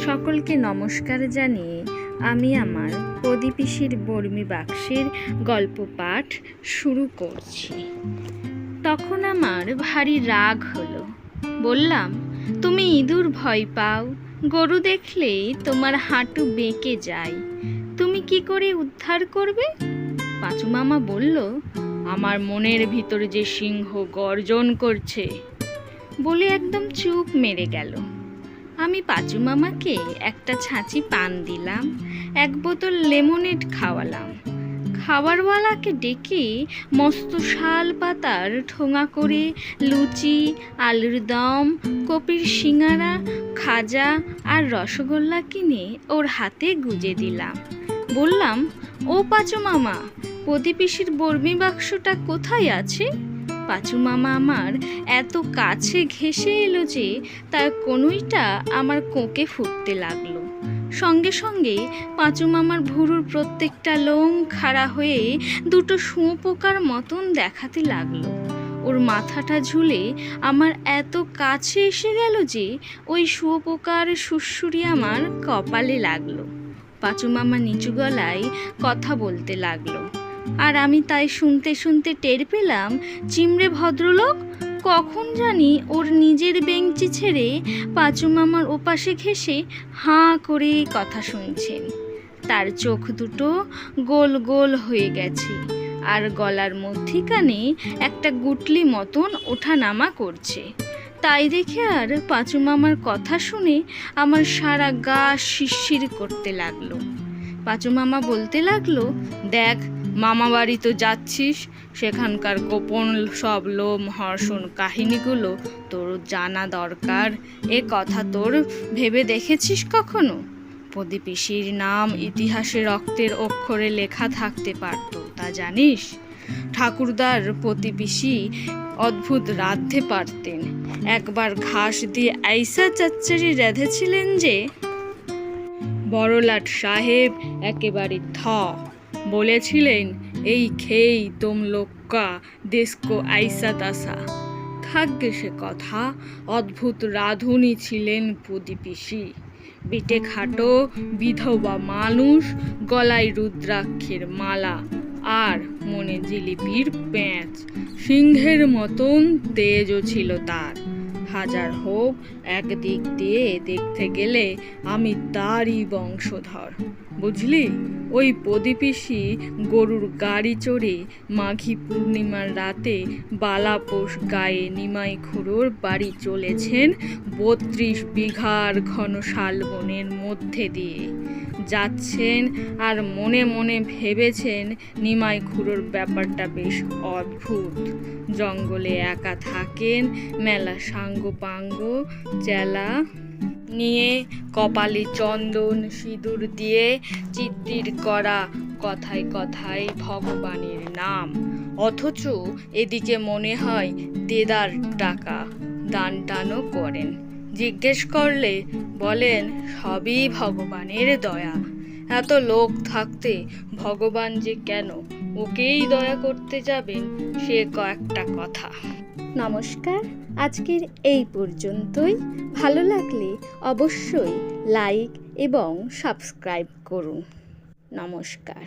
সকলকে নমস্কার জানিয়ে আমি আমার প্রদীপিসির বর্মি বাক্সের গল্প পাঠ শুরু করছি। তখন আমার ভারী রাগ হলো। বললাম, তুমি ইঁদুর ভয় পাও, গরু দেখলেই তোমার হাঁটু বেঁকে যায়, তুমি কি করে উদ্ধার করবে? পাঁচু মামা বলল, আমার মনের ভিতরে যে সিংহ গর্জন করছে, বলে একদম চুপ মেরে গেল। আমি পাঁচু মামাকে একটা ছাঁচি পান দিলাম, এক বোতল লেমনেড খাওয়ালাম। খাবারওয়ালাকে ডেকে মস্ত শাল পাতার ঠোঙা করে লুচি, আলুর দম, কপির সিঙাড়া, খাজা আর রসগোল্লা কিনে ওর হাতে গুজে দিলাম। বললাম, ও পাঁচু মামা, প্রদীপিসির বর্মি বাক্সটা কোথায় আছে? পাঁচু মামা আমার এত কাছে ঘেঁষে এলো যে তার কনুইটা আমার কোঁকে ফুটতে লাগলো। সঙ্গে সঙ্গে পাঁচু মামার ভুরুর প্রত্যেকটা লোম খাড়া হয়ে দুটো শুঁয়োপোকার মতন দেখাতে লাগলো। ওর মাথাটা ঝুলে আমার এত কাছে এসে গেল যে ওই শুঁয়োপোকার সুড়সুড়ি আমার কপালে লাগলো। পাঁচু মামা নিচু গলায় কথা বলতে লাগলো, আর আমি তাই শুনতে শুনতে টের পেলাম চিমড়ে ভদ্রলোক কখন জানি ওর নিজের বেঞ্চি ছেড়ে পাঁচু মামার ওপাশে ঘেঁষে হাঁ করে কথা শুনছেন। তার চোখ দুটো গোল গোল হয়ে গেছে, আর গলার মধ্যিখানে একটা গুটলি মতন ওঠানামা করছে। তাই দেখে আর পাঁচু মামার কথা শুনে আমার সারা গা শিরশির করতে লাগলো। পাঁচু মামা বলতে লাগলো, দেখ, মামা বাড়ি তো যাচ্ছিস, সেখানকার গোপন সব লোমহর্ষণ কাহিনীগুলো তোর জানা দরকার। এ কথা তোর ভেবে দেখেছিস কখনো? প্রদীপিসির নাম ইতিহাসে রক্তের অক্ষরে লেখা থাকতে পারত, তা জানিস? ঠাকুরদার প্রদীপিসি অদ্ভুত রাঁধতে পারতেন। একবার ঘাস দিয়ে আইসা চচ্চড়ি রেঁধেছিলেন যে বড়লাট সাহেব একেবারে বলেছিলেন, এই খেয়েই তোম লোক্কা দেশকো আইসা তাসা। থাকবে সে কথা, অদ্ভুত রাঁধুনি ছিলেন প্রদীপিসি। বেটে খাটো বিধবা মানুষ, গলায় রুদ্রাক্ষের মালা আর মনে জিলিপির প্যাঁচ। সিংহের মতন তেজও ছিল তার। হাজার হোক, একদিক দিয়ে দেখতে গেলে আমি তারই বংশধর, বুঝলি? ওই প্রদীপিসি গরুর গাড়ি চড়ে মাঘী পূর্ণিমার রাতে বালাপোষ গায়ে নিমাই খুড়োর বাড়ি চলেছেন 32 বিঘার ঘন শালবনের মধ্যে দিয়ে যাচ্ছেন, আর মনে মনে ভেবেছেন নিমাই খুড়োর ব্যাপারটা বেশ অদ্ভুত। জঙ্গলে একা থাকেন, মেলা সাঙ্গ চেলা নিয়ে, কপালে চন্দন সিঁদুর দিয়ে চিত্তির করা, কথায় কথায় ভগবানের নাম। অথচ এদিকে মনে হয় দেদার টাকা দান টানও করেন। জিজ্ঞেস করলে বলেন সবই ভগবানের দয়া। এত লোক থাকতে ভগবান যে কেন ওকেই দয়া করতে যাবেন, সে কয়েকটা কথা। নমস্কার, আজকের এই পর্যন্তই। ভালো লাগলে অবশ্যই লাইক এবং সাবস্ক্রাইব করুন। নমস্কার।